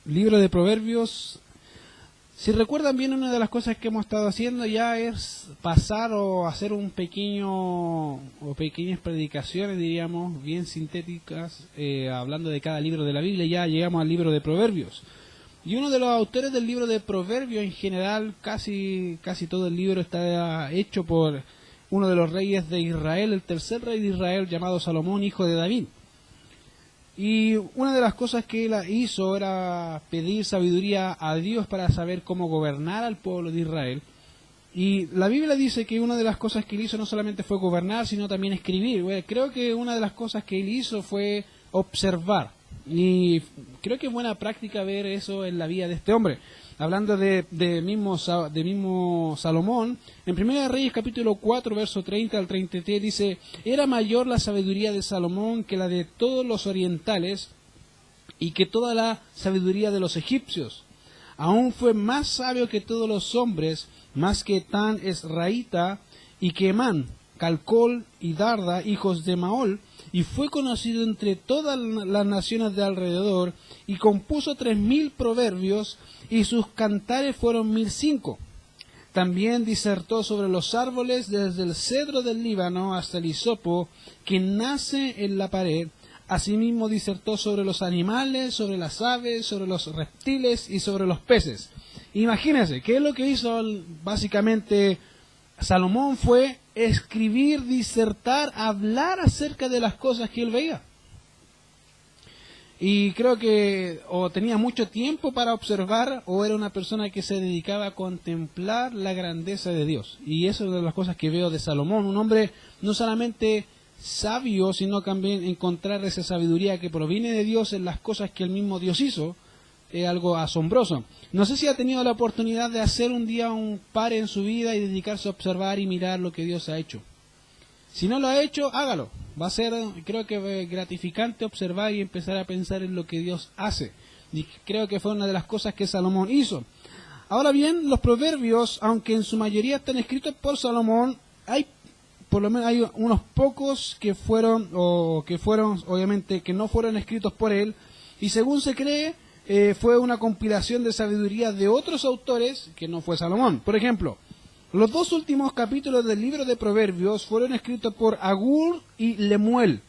Libro de Proverbios. Si recuerdan bien, una de las cosas que hemos estado haciendo ya es pasar o hacer un pequeño, o pequeñas predicaciones, diríamos, bien sintéticas, hablando de cada libro de la Biblia. Ya llegamos al libro de Proverbios. Y uno de los autores del libro de Proverbios, en general, casi todo el libro está hecho por uno de los reyes de Israel, el tercer rey de Israel, llamado Salomón, hijo de David. Y una de las cosas que él hizo era pedir sabiduría a Dios para saber cómo gobernar al pueblo de Israel. Y la Biblia dice que una de las cosas que él hizo no solamente fue gobernar, sino también escribir. Bueno, creo que una de las cosas que él hizo fue observar. Y creo que es buena práctica ver eso en la vida de este hombre. Hablando de mismo Salomón, en 1 Reyes capítulo 4, verso 30 al 33 dice: era mayor la sabiduría de Salomón que la de todos los orientales y que toda la sabiduría de los egipcios. Aún fue más sabio que todos los hombres, más que Tan Esraíta y que Emán, Calcol y Darda, hijos de Maol, y fue conocido entre todas las naciones de alrededor, y compuso 3000 proverbios, y sus cantares fueron 1005. También disertó sobre los árboles, desde el cedro del Líbano hasta el hisopo, que nace en la pared. Asimismo disertó sobre los animales, sobre las aves, sobre los reptiles y sobre los peces. Imagínense, ¿qué es lo que hizo básicamente Salomón? Fue escribir, disertar, hablar acerca de las cosas que él veía. Y creo que o tenía mucho tiempo para observar, o era una persona que se dedicaba a contemplar la grandeza de Dios. Y eso es una de las cosas que veo de Salomón, un hombre no solamente sabio, sino también encontrar esa sabiduría que proviene de Dios en las cosas que el mismo Dios hizo. Es algo asombroso. No sé si ha tenido la oportunidad de hacer un día un pare en su vida y dedicarse a observar y mirar lo que Dios ha hecho. Si no lo ha hecho, hágalo. Va a ser, creo que, gratificante observar y empezar a pensar en lo que Dios hace. Y creo que fue una de las cosas que Salomón hizo. Ahora bien, los proverbios, aunque en su mayoría están escritos por Salomón, por lo menos hay unos pocos que fueron, obviamente, que no fueron escritos por él. Y según se cree, fue una compilación de sabiduría de otros autores que no fue Salomón. Por ejemplo, los dos últimos capítulos del libro de Proverbios fueron escritos por Agur y Lemuel,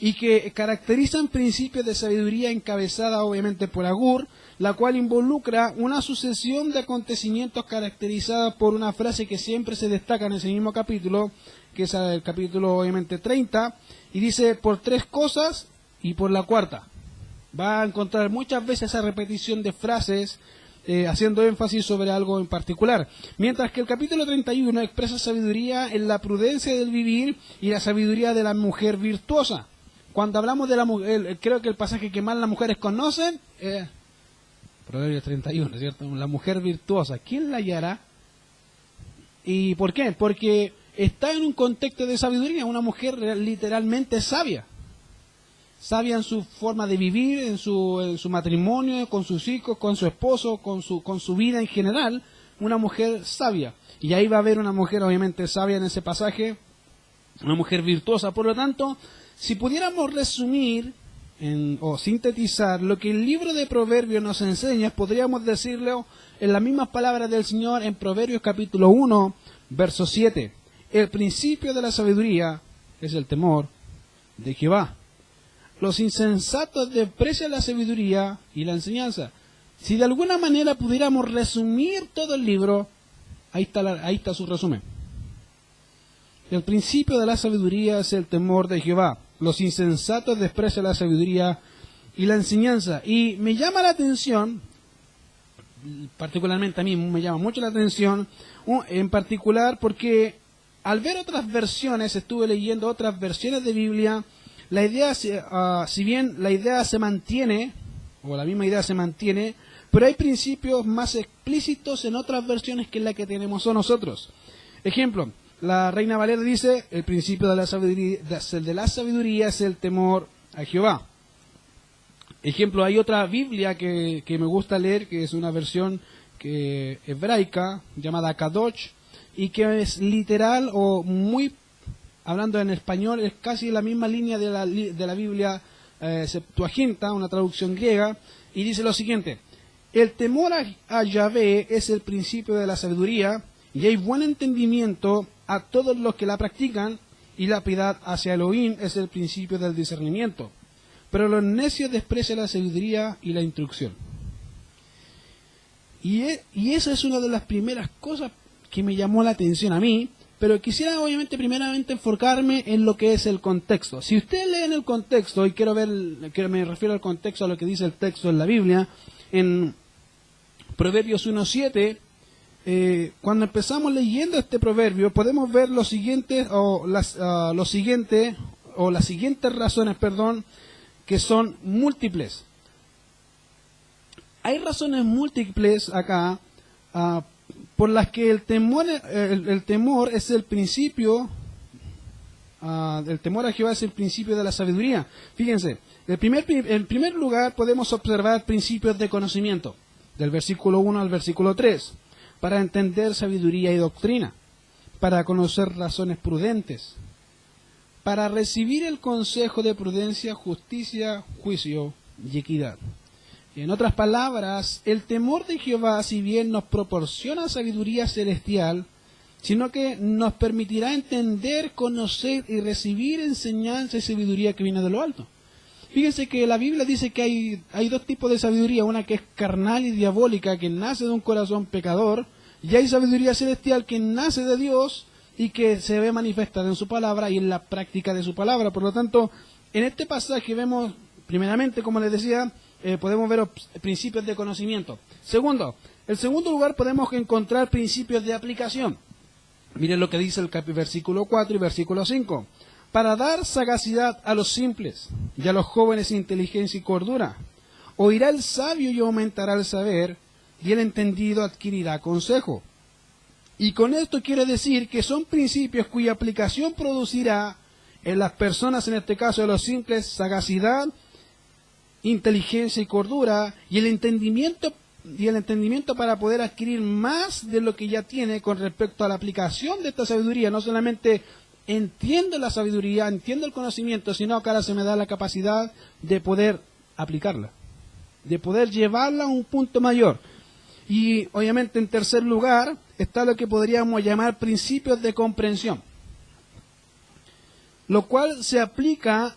y que caracterizan principios de sabiduría encabezada obviamente por Agur, la cual involucra una sucesión de acontecimientos caracterizada por una frase que siempre se destaca en ese mismo capítulo, que es el capítulo obviamente 30, y dice: por 3 cosas y por la cuarta. Va a encontrar muchas veces esa repetición de frases haciendo énfasis sobre algo en particular. Mientras que el capítulo 31 expresa sabiduría en la prudencia del vivir y la sabiduría de la mujer virtuosa. Cuando hablamos de la mujer, creo que el pasaje que más las mujeres conocen es Proverbios 31, ¿cierto? La mujer virtuosa. ¿Quién la hallará? ¿Y por qué? Porque está en un contexto de sabiduría, una mujer literalmente sabia. Sabia en su forma de vivir, en su matrimonio, con sus hijos, con su esposo, con su vida en general, una mujer sabia. Y ahí va a haber una mujer obviamente sabia en ese pasaje, una mujer virtuosa. Por lo tanto, si pudiéramos resumir o sintetizar lo que el libro de Proverbios nos enseña, podríamos decirlo en las mismas palabras del Señor en Proverbios capítulo 1, verso 7. El principio de la sabiduría es el temor de Jehová. Los insensatos desprecian la sabiduría y la enseñanza. Si de alguna manera pudiéramos resumir todo el libro, ahí está su resumen. El principio de la sabiduría es el temor de Jehová. Los insensatos desprecian la sabiduría y la enseñanza. Y me llama la atención, particularmente a mí me llama mucho la atención, en particular porque al ver otras versiones, estuve leyendo otras versiones de Biblia. La idea, si bien la idea se mantiene, o la misma idea se mantiene, pero hay principios más explícitos en otras versiones que en la que tenemos nosotros. Ejemplo, la Reina Valera dice: el principio de la sabiduría es el temor a Jehová. Ejemplo, hay otra Biblia que me gusta leer, que es una versión hebraica, llamada Kadosh, y que es literal o muy... Hablando en español, es casi la misma línea de la Biblia Septuaginta, una traducción griega, y dice lo siguiente: el temor a Yahvé es el principio de la sabiduría, y hay buen entendimiento a todos los que la practican, y la piedad hacia Elohim es el principio del discernimiento. Pero los necios desprecian la sabiduría y la instrucción. Y esa es una de las primeras cosas que me llamó la atención a mí, pero quisiera obviamente primeramente enfocarme en lo que es el contexto. Si ustedes leen el contexto, y me refiero al contexto, a lo que dice el texto en la Biblia, en Proverbios 1:7, cuando empezamos leyendo este proverbio, podemos ver las siguientes razones, que son múltiples. Hay razones múltiples acá por las que el temor es el principio, el temor a Jehová es el principio de la sabiduría. Fíjense, en primer lugar podemos observar principios de conocimiento, del versículo 1 al versículo 3, para entender sabiduría y doctrina, para conocer razones prudentes, para recibir el consejo de prudencia, justicia, juicio y equidad. En otras palabras, el temor de Jehová, si bien nos proporciona sabiduría celestial, sino que nos permitirá entender, conocer y recibir enseñanza y sabiduría que viene de lo alto. Fíjense que la Biblia dice que hay dos tipos de sabiduría, una que es carnal y diabólica, que nace de un corazón pecador, y hay sabiduría celestial que nace de Dios y que se ve manifestada en su palabra y en la práctica de su palabra. Por lo tanto, en este pasaje vemos, primeramente, como les decía, podemos ver principios de conocimiento. En segundo lugar podemos encontrar principios de aplicación. Miren lo que dice el versículo 4 y versículo 5. Para dar sagacidad a los simples y a los jóvenes inteligencia y cordura. Oirá el sabio y aumentará el saber, y el entendido adquirirá consejo. Y con esto quiere decir que son principios cuya aplicación producirá en las personas, en este caso de los simples, sagacidad, inteligencia y cordura, y el entendimiento para poder adquirir más de lo que ya tiene con respecto a la aplicación de esta sabiduría. No solamente entiendo la sabiduría, entiendo el conocimiento, sino que ahora se me da la capacidad de poder aplicarla, de poder llevarla a un punto mayor. Y obviamente en tercer lugar está lo que podríamos llamar principios de comprensión, lo cual se aplican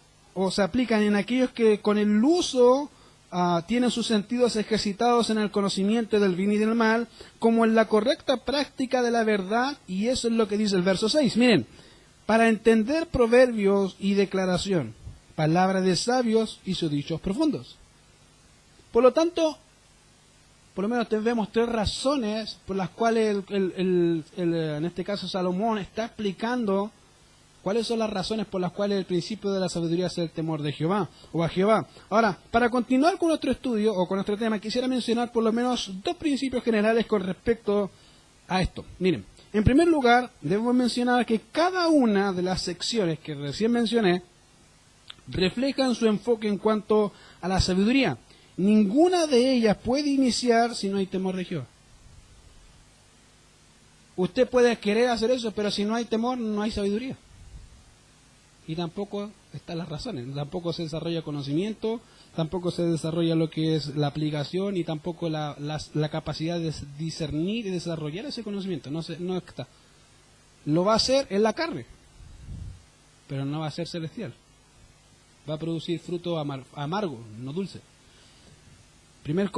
en aquellos que con el uso tienen sus sentidos ejercitados en el conocimiento del bien y del mal, como en la correcta práctica de la verdad, y eso es lo que dice el verso 6. Miren, para entender proverbios y declaración, palabra de sabios y sus dichos profundos. Por lo tanto, por lo menos vemos tres razones por las cuales en este caso Salomón está explicando cuáles son las razones por las cuales el principio de la sabiduría es el temor de Jehová o a Jehová. Ahora, para continuar con nuestro estudio o con nuestro tema, quisiera mencionar por lo menos dos principios generales con respecto a esto. Miren, en primer lugar, debo mencionar que cada una de las secciones que recién mencioné reflejan su enfoque en cuanto a la sabiduría. Ninguna de ellas puede iniciar si no hay temor de Jehová. Usted puede querer hacer eso, pero si no hay temor, no hay sabiduría. Y tampoco están las razones, tampoco se desarrolla conocimiento, tampoco se desarrolla lo que es la aplicación y tampoco la capacidad de discernir y desarrollar ese conocimiento. No está. Lo va a hacer en la carne, pero no va a ser celestial. Va a producir fruto amargo, no dulce. Primera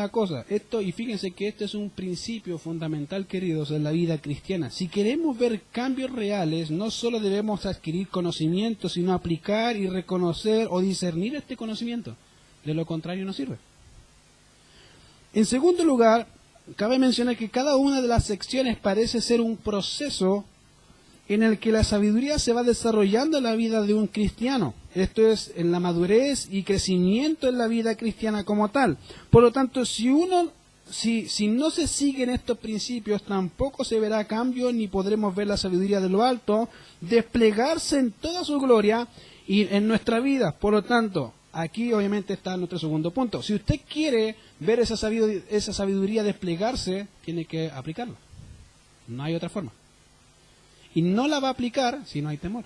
cosa, esto, y fíjense que este es un principio fundamental, queridos, en la vida cristiana. Si queremos ver cambios reales, no solo debemos adquirir conocimiento, sino aplicar y reconocer o discernir este conocimiento. De lo contrario no sirve. En segundo lugar, cabe mencionar que cada una de las secciones parece ser un proceso en el que la sabiduría se va desarrollando en la vida de un cristiano. Esto es, en la madurez y crecimiento en la vida cristiana como tal. Por lo tanto, si no se siguen estos principios, tampoco se verá cambio, ni podremos ver la sabiduría de lo alto desplegarse en toda su gloria y en nuestra vida. Por lo tanto, aquí obviamente está nuestro segundo punto. Si usted quiere ver esa sabiduría desplegarse, tiene que aplicarla. No hay otra forma. Y no la va a aplicar si no hay temor.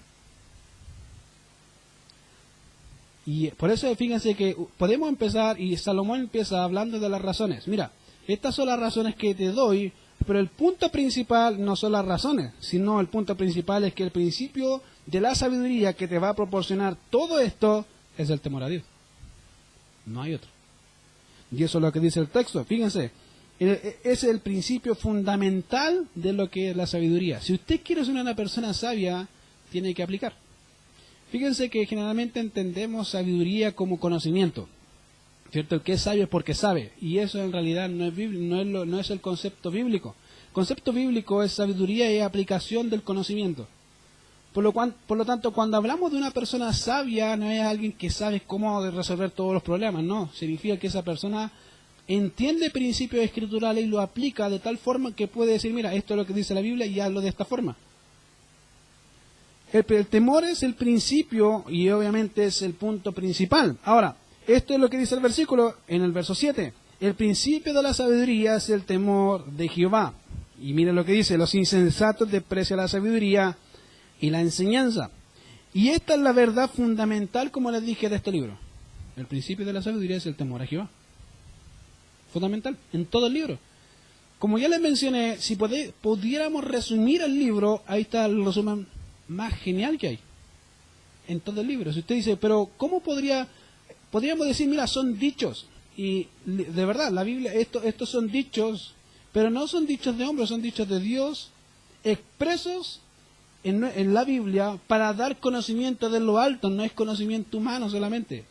Y por eso fíjense que podemos empezar, y Salomón empieza hablando de las razones. Mira, estas son las razones que te doy, pero el punto principal no son las razones, sino el punto principal es que el principio de la sabiduría que te va a proporcionar todo esto es el temor a Dios. No hay otro. Y eso es lo que dice el texto. Fíjense, es el principio fundamental de lo que es la sabiduría. Si usted quiere ser una persona sabia, tiene que aplicar. Fíjense que generalmente entendemos sabiduría como conocimiento, ¿cierto? El que es sabio es porque sabe, y eso en realidad no es bíblico, no es el concepto bíblico. El concepto bíblico es sabiduría y aplicación del conocimiento. Por lo tanto, cuando hablamos de una persona sabia, no es alguien que sabe cómo resolver todos los problemas, no. Significa que esa persona entiende principios escriturales y lo aplica de tal forma que puede decir, mira, esto es lo que dice la Biblia y hazlo de esta forma. El temor es el principio y obviamente es el punto principal. Ahora, esto es lo que dice el versículo en el verso 7. El principio de la sabiduría es el temor de Jehová. Y miren lo que dice, los insensatos desprecian la sabiduría y la enseñanza. Y esta es la verdad fundamental, como les dije, de este libro. El principio de la sabiduría es el temor a Jehová. Fundamental, en todo el libro. Como ya les mencioné, si pudiéramos resumir el libro, ahí está el resumen más genial que hay en todo el libro. Si usted dice, pero ¿cómo podríamos decir, mira, son dichos? Y de verdad, la Biblia, estos son dichos, pero no son dichos de hombres, son dichos de Dios, expresos en la Biblia para dar conocimiento de lo alto. No es conocimiento humano solamente,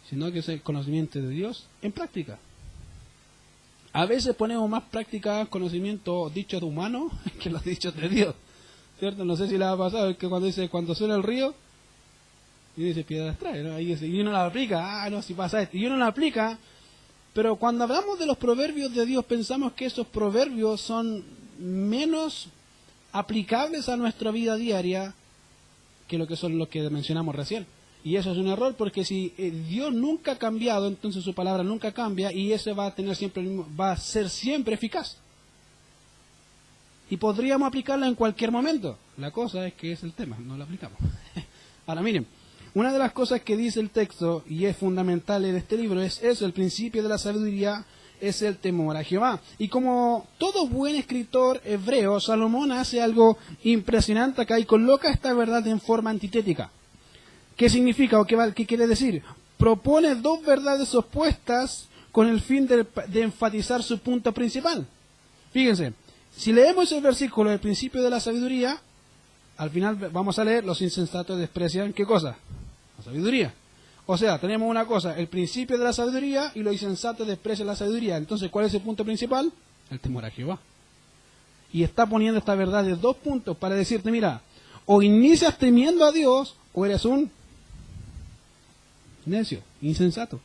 sino que es el conocimiento de Dios en práctica. A veces ponemos más práctica conocimiento dichos humanos que los dichos de Dios, ¿cierto? No sé si les ha pasado, es que cuando suena el río, y dice piedras trae, ¿no? Y uno la aplica, no, si pasa esto, y uno la aplica, pero cuando hablamos de los proverbios de Dios, pensamos que esos proverbios son menos aplicables a nuestra vida diaria que lo que son los que mencionamos recién. Y eso es un error, porque si Dios nunca ha cambiado, entonces su palabra nunca cambia, y ese va a tener siempre va a ser siempre eficaz. Y podríamos aplicarla en cualquier momento. La cosa es que es el tema, no la aplicamos. Ahora miren, una de las cosas que dice el texto, y es fundamental en este libro, es eso, el principio de la sabiduría es el temor a Jehová. Y como todo buen escritor hebreo, Salomón hace algo impresionante acá y coloca esta verdad en forma antitética. ¿Qué significa o qué quiere decir? Propone dos verdades opuestas con el fin de enfatizar su punto principal. Fíjense, si leemos el versículo del principio de la sabiduría, al final vamos a leer, los insensatos desprecian, ¿qué cosa? La sabiduría. O sea, tenemos una cosa, el principio de la sabiduría, y los insensatos desprecian la sabiduría. Entonces, ¿cuál es el punto principal? El temor a Jehová. Y está poniendo esta verdad de dos puntos para decirte, mira, o inicias temiendo a Dios, o eres un necio, insensato.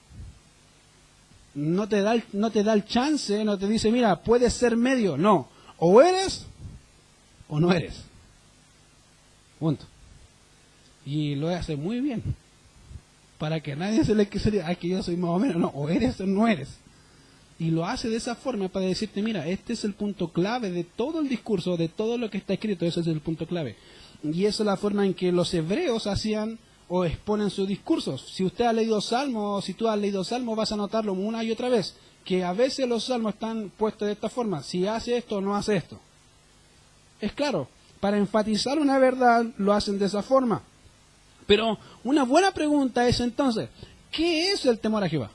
No te da el chance, no te dice, mira, puedes ser medio. No, o eres o no eres. Punto. Y lo hace muy bien. Para que nadie se le quede, que yo soy más o menos. No, o eres o no eres. Y lo hace de esa forma para decirte, mira, este es el punto clave de todo el discurso, de todo lo que está escrito, ese es el punto clave. Y esa es la forma en que los hebreos hacían o exponen sus discursos. Si usted ha leído Salmos, si tú has leído Salmos, vas a notarlo una y otra vez, que a veces los salmos están puestos de esta forma, si hace esto o no hace esto. Es claro, para enfatizar una verdad lo hacen de esa forma. Pero una buena pregunta es entonces, ¿qué es el temor a Jehová?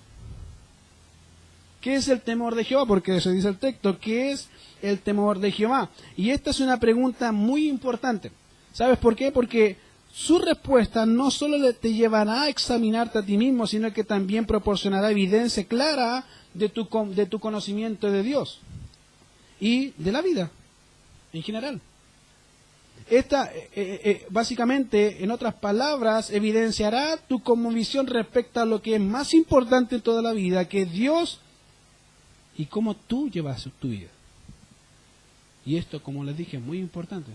¿Qué es el temor de Jehová? Porque eso dice el texto, ¿qué es el temor de Jehová? Y esta es una pregunta muy importante. ¿Sabes por qué? Porque su respuesta no solo te llevará a examinarte a ti mismo, sino que también proporcionará evidencia clara de tu conocimiento de Dios y de la vida en general. Esta, básicamente, en otras palabras, evidenciará tu convicción respecto a lo que es más importante en toda la vida, que es Dios y cómo tú llevas tu vida. Y esto, como les dije, es muy importante.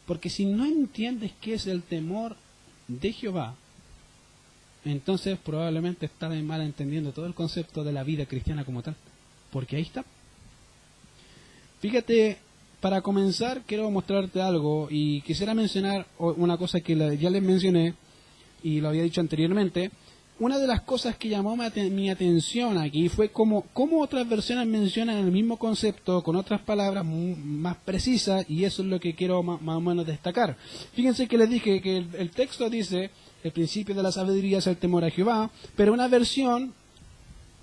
Porque si no entiendes qué es el temor de Jehová, entonces probablemente estás mal entendiendo todo el concepto de la vida cristiana como tal. Porque ahí está. Fíjate, para comenzar quiero mostrarte algo y quisiera mencionar una cosa que ya les mencioné, y lo había dicho anteriormente, una de las cosas que llamó mi atención aquí fue cómo otras versiones mencionan el mismo concepto con otras palabras más precisas, y eso es lo que quiero más o menos destacar. Fíjense que les dije que el texto dice, el principio de la sabiduría es el temor a Jehová, pero una versión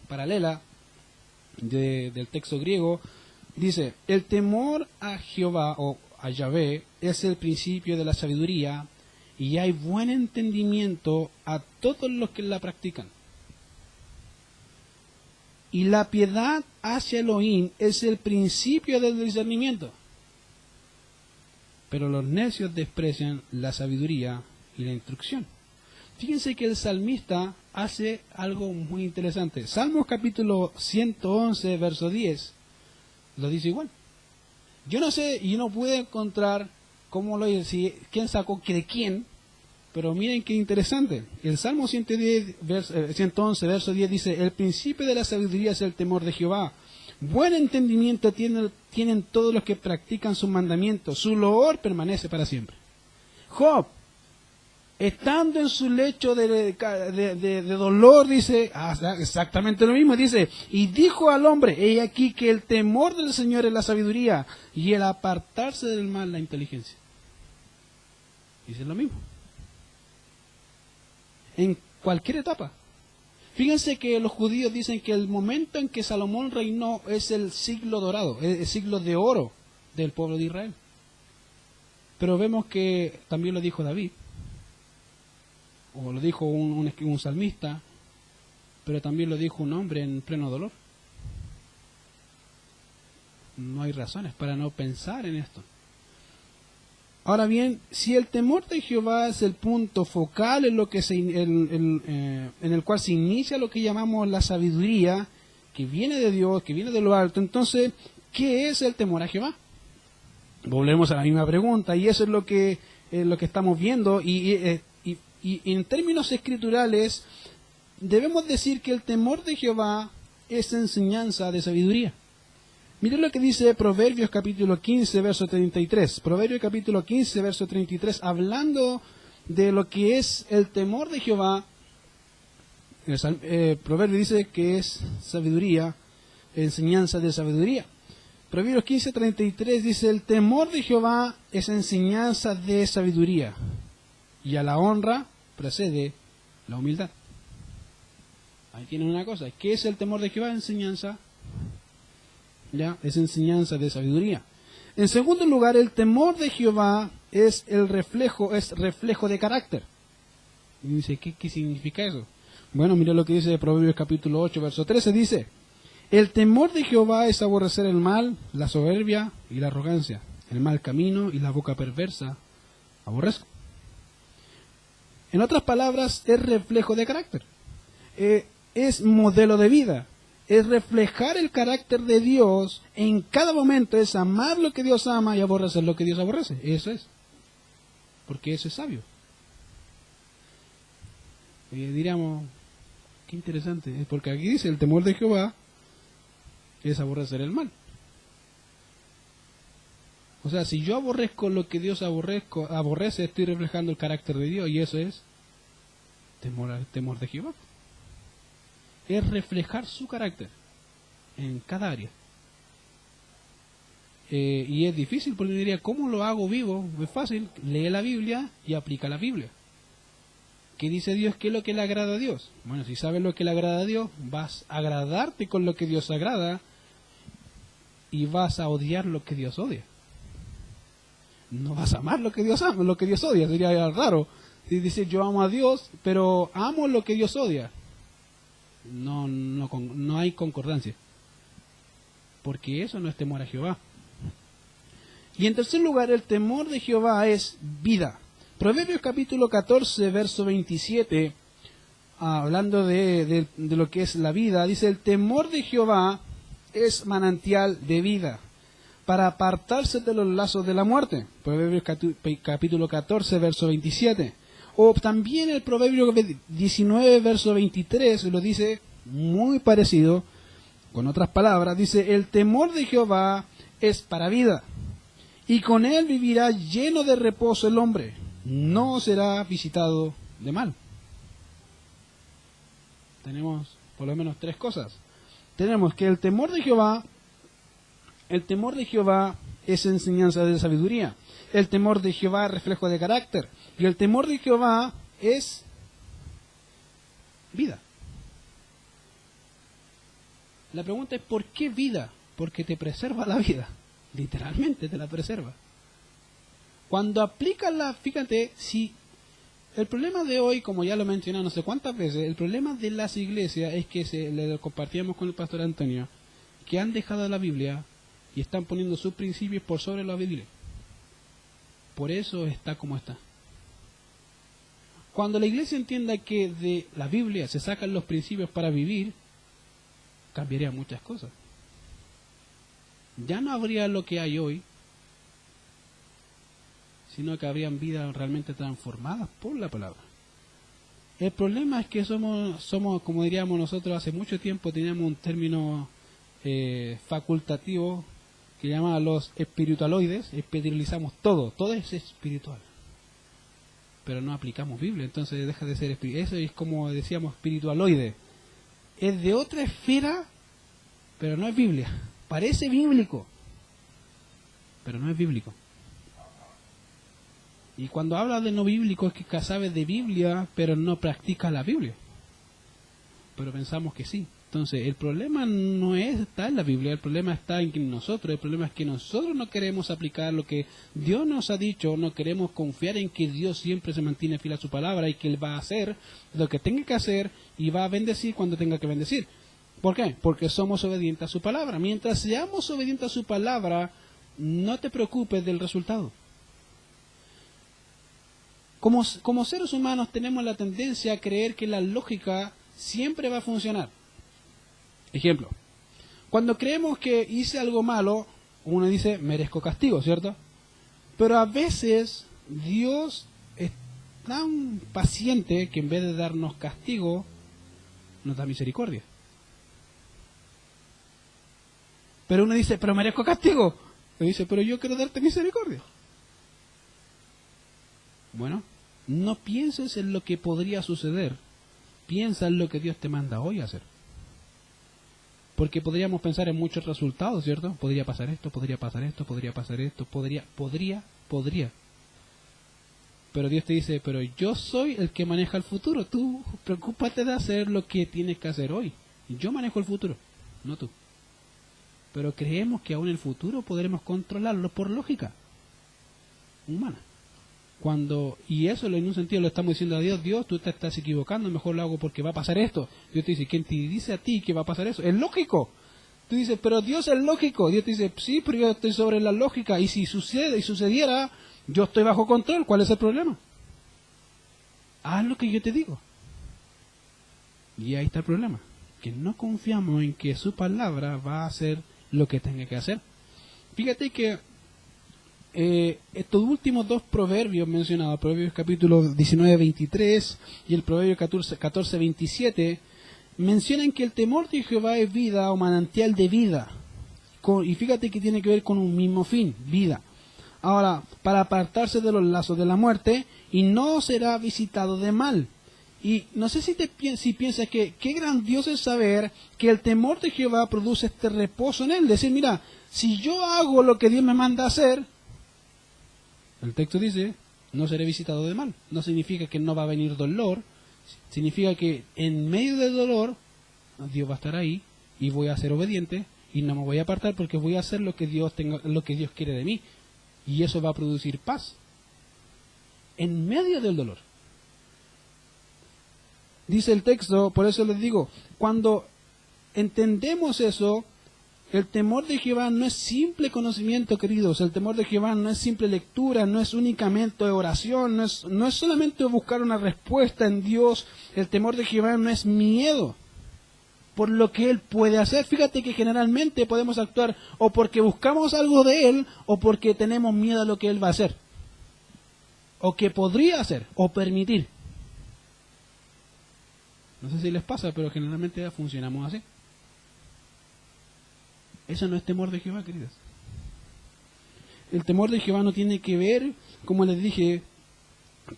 paralela del texto griego dice, el temor a Jehová o a Yahvé es el principio de la sabiduría, y hay buen entendimiento a todos los que la practican. Y la piedad hacia Elohim es el principio del discernimiento. Pero los necios desprecian la sabiduría y la instrucción. Fíjense que el salmista hace algo muy interesante. Salmos capítulo 111, verso 10, lo dice igual. Yo no sé, y no pude encontrar cómo lo dice, si quién sacó de quién, pero miren qué interesante. El Salmo 111, verso 10 dice, el principio de la sabiduría es el temor de Jehová. Buen entendimiento tienen todos los que practican sus mandamientos. Su loor permanece para siempre. Job, estando en su lecho de dolor, dice exactamente lo mismo. Dice, y dijo al hombre, he aquí que el temor del Señor es la sabiduría, y el apartarse del mal la inteligencia. Dice lo mismo. En cualquier etapa. Fíjense que los judíos dicen que el momento en que Salomón reinó es el siglo dorado, el siglo de oro del pueblo de Israel. Pero vemos que también lo dijo David, o lo dijo un salmista, pero también lo dijo un hombre en pleno dolor. No hay razones para no pensar en esto. Ahora bien, si el temor de Jehová es el punto focal en lo que en el cual se inicia lo que llamamos la sabiduría, que viene de Dios, que viene de lo alto, entonces, ¿qué es el temor a Jehová? Volvemos a la misma pregunta, y eso es lo que estamos viendo, y en términos escriturales, debemos decir que el temor de Jehová es enseñanza de sabiduría. Miren lo que dice Proverbios capítulo 15, verso 33. Proverbios capítulo 15, verso 33, hablando de lo que es el temor de Jehová. Proverbio dice que es sabiduría, enseñanza de sabiduría. Proverbios 15, 33 dice, el temor de Jehová es enseñanza de sabiduría, y a la honra precede la humildad. Ahí tienen una cosa. ¿Qué es el temor de Jehová? Enseñanza. Ya, es enseñanza de sabiduría. En segundo lugar, el temor de Jehová es reflejo de carácter. Y dice, ¿qué significa eso? Bueno, mira lo que dice Proverbios capítulo 8, verso 13, dice, el temor de Jehová es aborrecer el mal, la soberbia y la arrogancia, el mal camino y la boca perversa aborrezco. En otras palabras, es reflejo de carácter. Es modelo de vida. Es reflejar el carácter de Dios en cada momento, es amar lo que Dios ama y aborrecer lo que Dios aborrece. Eso es. Porque eso es sabio. Diríamos, qué interesante, porque aquí dice el temor de Jehová es aborrecer el mal. O sea, si yo aborrezco lo que Dios aborrece, estoy reflejando el carácter de Dios, y eso es temor de Jehová. Es reflejar su carácter en cada área. Y es difícil, porque diría, ¿cómo lo hago vivo? Es fácil, lee la Biblia y aplica la Biblia. ¿Qué dice Dios? ¿Qué es lo que le agrada a Dios? Bueno, si sabes lo que le agrada a Dios, vas a agradarte con lo que Dios agrada, y vas a odiar lo que Dios odia. No vas a amar lo que Dios ama, lo que Dios odia. Sería raro si dice, yo amo a Dios, pero amo lo que Dios odia. No hay concordancia, porque eso no es temor a Jehová. Y en tercer lugar, el temor de Jehová es vida. Proverbios capítulo 14, verso 27, hablando de lo que es la vida, dice, el temor de Jehová es manantial de vida, para apartarse de los lazos de la muerte. Proverbios capítulo 14, verso 27. O también el Proverbio 19, verso 23, lo dice muy parecido, con otras palabras, dice, el temor de Jehová es para vida, y con él vivirá lleno de reposo el hombre, no será visitado de mal. tenemos por lo menos 3 cosas. Tenemos que el temor de Jehová es enseñanza de sabiduría. El temor de Jehová es reflejo de carácter. Y el temor de Jehová es vida. La pregunta es, ¿por qué vida? Porque te preserva la vida. Literalmente te la preserva. Cuando aplicas fíjate, si el problema de hoy, como ya lo he mencionado no sé cuántas veces, el problema de las iglesias es que le compartíamos con el pastor Antonio, que han dejado la Biblia y están poniendo sus principios por sobre la Biblia. Por eso está como está. Cuando la iglesia entienda que de la Biblia se sacan los principios para vivir, cambiaría muchas cosas. Ya no habría lo que hay hoy, sino que habrían vidas realmente transformadas por la palabra. El problema es que somos como diríamos nosotros, hace mucho tiempo teníamos un término facultativo que llamaba los espiritualoides, espiritualizamos todo es espiritual. Pero no aplicamos Biblia, entonces deja de ser espiritual. Eso es como decíamos espiritualoide. Es de otra esfera, pero no es Biblia. Parece bíblico, pero no es bíblico. Y cuando habla de no bíblico es que sabe de Biblia, pero no practica la Biblia. Pero pensamos que sí. Entonces, el problema no está en la Biblia, el problema está en nosotros. El problema es que nosotros no queremos aplicar lo que Dios nos ha dicho, no queremos confiar en que Dios siempre se mantiene fiel a su palabra y que Él va a hacer lo que tenga que hacer y va a bendecir cuando tenga que bendecir. ¿Por qué? Porque somos obedientes a su palabra. Mientras seamos obedientes a su palabra, no te preocupes del resultado. Como seres humanos tenemos la tendencia a creer que la lógica siempre va a funcionar. Ejemplo, cuando creemos que hice algo malo, uno dice, merezco castigo, ¿cierto? Pero a veces Dios es tan paciente que en vez de darnos castigo, nos da misericordia. Pero uno dice, pero merezco castigo. Le dice, pero yo quiero darte misericordia. Bueno, no pienses en lo que podría suceder. Piensa en lo que Dios te manda hoy a hacer. Porque podríamos pensar en muchos resultados, ¿cierto? Podría pasar esto, podría pasar esto, podría pasar esto, podría. Pero Dios te dice, pero yo soy el que maneja el futuro. Tú preocúpate de hacer lo que tienes que hacer hoy. Yo manejo el futuro, no tú. Pero creemos que aún el futuro podremos controlarlo por lógica humana. Y eso en un sentido lo estamos diciendo a Dios, Dios, tú te estás equivocando, mejor lo hago porque va a pasar esto. Dios te dice, ¿quién te dice a ti que va a pasar eso? Es lógico. Tú dices, pero Dios es lógico. Dios te dice, sí, pero yo estoy sobre la lógica. Y si sucediera, yo estoy bajo control. ¿Cuál es el problema? Haz lo que yo te digo. Y ahí está el problema. Que no confiamos en que su palabra va a hacer lo que tenga que hacer. Fíjate que estos últimos 2 proverbios mencionados, Proverbios capítulo 19:23 y el Proverbio 14:27, mencionan que el temor de Jehová es vida o manantial de vida. Y fíjate que tiene que ver con un mismo fin, vida. Ahora, para apartarse de los lazos de la muerte, y no será visitado de mal. Y no sé si piensas que qué grandioso es saber que el temor de Jehová produce este reposo en él. Decir, mira, si yo hago lo que Dios me manda hacer, el texto dice, no seré visitado de mal. No significa que no va a venir dolor, significa que en medio del dolor, Dios va a estar ahí y voy a ser obediente y no me voy a apartar porque voy a hacer lo que Dios quiere de mí. Y eso va a producir paz en medio del dolor. Dice el texto, por eso les digo, cuando entendemos eso, el temor de Jehová no es simple conocimiento, queridos. El temor de Jehová no es simple lectura, no es únicamente oración, no es solamente buscar una respuesta en Dios. El temor de Jehová no es miedo por lo que Él puede hacer. Fíjate que generalmente podemos actuar o porque buscamos algo de Él o porque tenemos miedo a lo que Él va a hacer. O que podría hacer o permitir. No sé si les pasa, pero generalmente funcionamos así. Eso no es temor de Jehová, queridos. El temor de Jehová no tiene que ver, como les dije,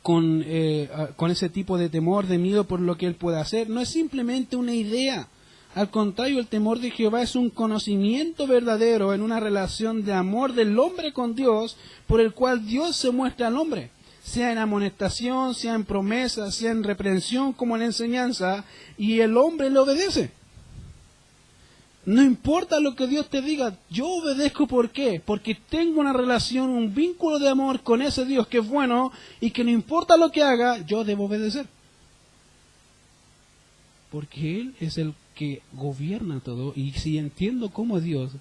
con ese tipo de temor, de miedo por lo que Él puede hacer. No es simplemente una idea. Al contrario, el temor de Jehová es un conocimiento verdadero en una relación de amor del hombre con Dios, por el cual Dios se muestra al hombre, sea en amonestación, sea en promesa, sea en reprensión como en enseñanza, y el hombre le obedece. No importa lo que Dios te diga, yo obedezco. ¿Por qué? Porque tengo una relación, un vínculo de amor con ese Dios que es bueno, y que no importa lo que haga, yo debo obedecer. Porque Él es el que gobierna todo, y si entiendo cómo es Dios,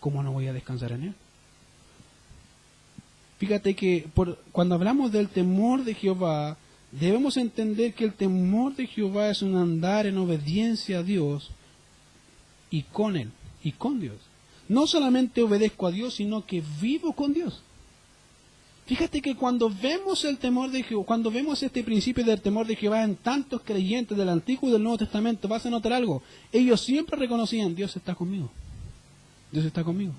¿cómo no voy a descansar en Él? Fíjate que cuando hablamos del temor de Jehová, debemos entender que el temor de Jehová es un andar en obediencia a Dios y con Él, y con Dios. No solamente obedezco a Dios, sino que vivo con Dios. Fíjate que cuando vemos el temor de Jehová, cuando vemos este principio del temor de Jehová en tantos creyentes del Antiguo y del Nuevo Testamento, vas a notar algo. Ellos siempre reconocían: Dios está conmigo. Dios está conmigo.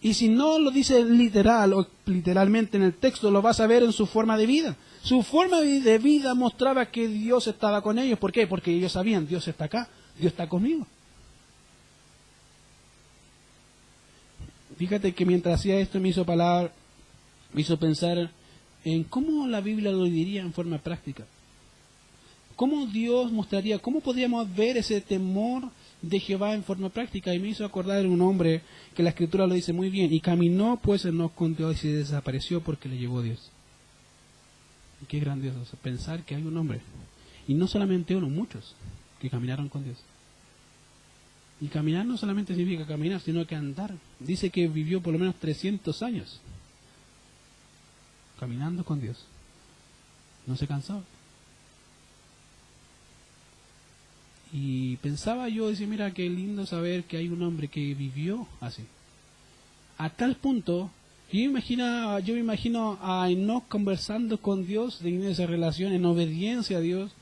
Y si no lo dice literal o literalmente en el texto, lo vas a ver en su forma de vida. Su forma de vida mostraba que Dios estaba con ellos. ¿Por qué? Porque ellos sabían: Dios está acá, Dios está conmigo. Fíjate que mientras hacía esto me hizo pensar en cómo la Biblia lo diría en forma práctica. ¿Cómo Dios mostraría, cómo podríamos ver ese temor de Jehová en forma práctica? Y me hizo acordar de un hombre que la Escritura lo dice muy bien: y caminó pues en Enoc con Dios y se desapareció porque le llevó Dios. Qué grandioso pensar que hay un hombre, y no solamente uno, muchos, que caminaron con Dios. Y caminar no solamente significa caminar, sino que andar. Dice que vivió por lo menos 300 años caminando con Dios. No se cansaba. Y pensaba yo, decía: mira, qué lindo saber que hay un hombre que vivió así. A tal punto, yo me imagino a Enoc conversando con Dios, teniendo esa relación en obediencia a Dios,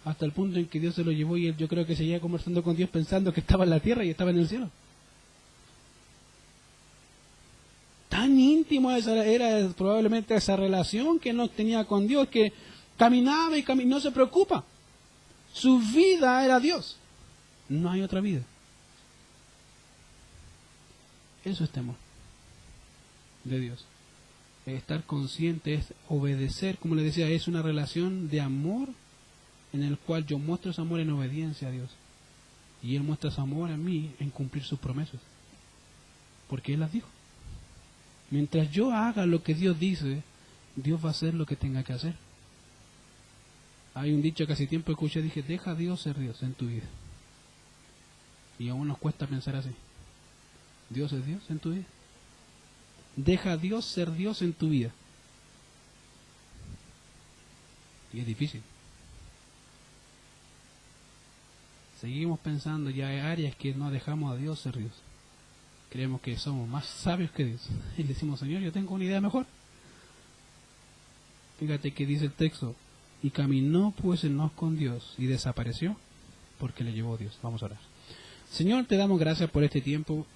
hasta el punto en que Dios se lo llevó, y él, yo creo que seguía conversando con Dios pensando que estaba en la tierra y estaba en el cielo. Tan íntimo era probablemente esa relación que Enoc tenía con Dios, que caminaba y no se preocupa. Su vida era Dios. No hay otra vida. Eso es temor de Dios. Estar consciente, es obedecer, como le decía, es una relación de amor en el cual yo muestro ese amor en obediencia a Dios. Y Él muestra ese amor a mí en cumplir sus promesas. Porque Él las dijo. Mientras yo haga lo que Dios dice, Dios va a hacer lo que tenga que hacer. Hay un dicho que hace tiempo escuché, dije: deja a Dios ser Dios en tu vida. Y aún nos cuesta pensar así. ¿Dios es Dios en tu vida? Deja a Dios ser Dios en tu vida. Y es difícil. Seguimos pensando, ya hay áreas que no dejamos a Dios ser Dios. Creemos que somos más sabios que Dios. Y le decimos: Señor, yo tengo una idea mejor. Fíjate que dice el texto: y caminó pues Enoc con Dios y desapareció porque le llevó Dios. Vamos a orar. Señor, te damos gracias por este tiempo.